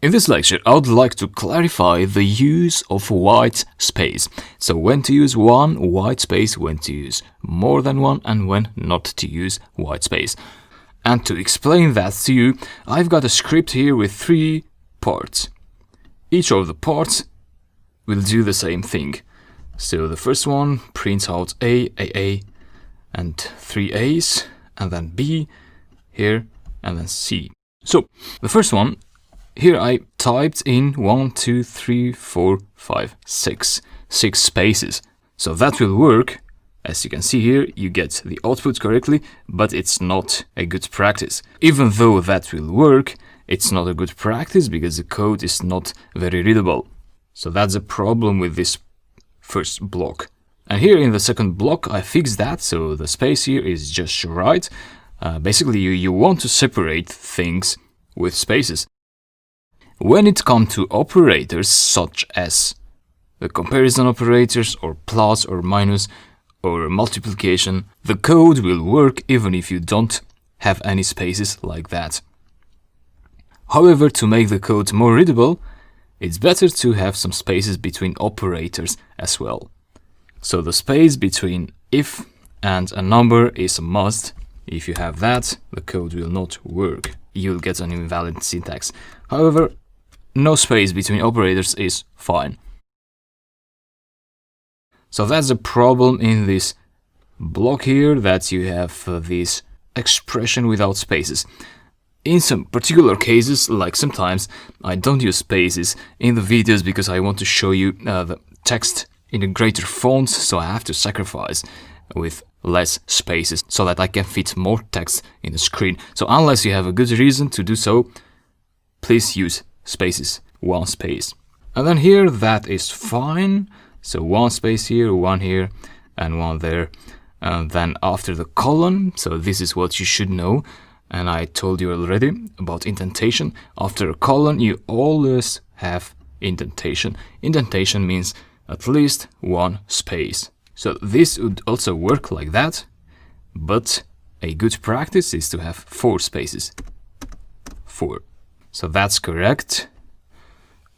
In this lecture, I would like to clarify the use of white space. So when to use one white space, when to use more than one, and when not to use white space. And to explain that to you, I've got a script here with 3 parts. Each of the parts will do the same thing. So the first one prints out A, and 3 A's, and then B here, and then C. So the first one, here I typed in 1, 2, 3, 4, 5, 6 spaces. So that will work. As you can see here, you get the output correctly, but it's not a good practice. Even though that will work, it's not a good practice because the code is not very readable. So that's a problem with this first block. And here in the second block, I fixed that, so the space here is just right. Basically, you want to separate things with spaces. When it comes to operators such as the comparison operators or plus or minus or multiplication, the code will work even if you don't have any spaces like that. However, to make the code more readable, it's better to have some spaces between operators as well. So the space between if and a number is a must. If you have that, the code will not work. You'll get an invalid syntax. However, no space between operators is fine. So that's the problem in this block here, that you have this expression without spaces. In some particular cases, like sometimes I don't use spaces in the videos because I want to show you the text in a greater font, so I have to sacrifice with less spaces so that I can fit more text in the screen. So unless you have a good reason to do so, please use spaces, 1 space. And then here, that is fine. So 1 space here, 1 here, and 1 there. And then after the colon, so this is what you should know. And I told you already about indentation. After a colon, you always have indentation. Indentation means at least 1 space. So this would also work like that, but a good practice is to have 4 spaces. 4. So that's correct.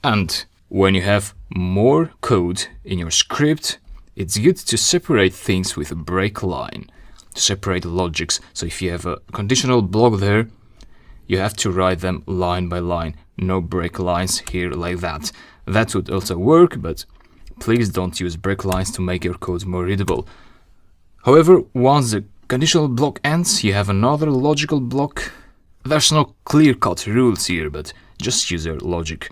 And when you have more code in your script, it's good to separate things with a break line, to separate logics. So if you have a conditional block there, you have to write them line by line, no break lines here like that. That would also work, but please don't use break lines to make your code more readable. However, once the conditional block ends, you have another logical block. There's no clear-cut rules here, but just use your logic.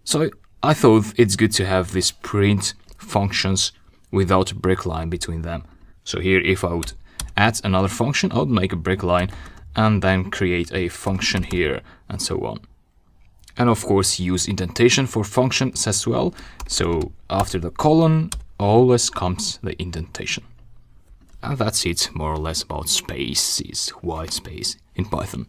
So I thought it's good to have these print functions without a break line between them. So here, if I would add another function, I would make a break line and then create a function here, and so on. And of course, use indentation for functions as well. So after the colon, always comes the indentation. And that's it, more or less, about spaces, white space in Python.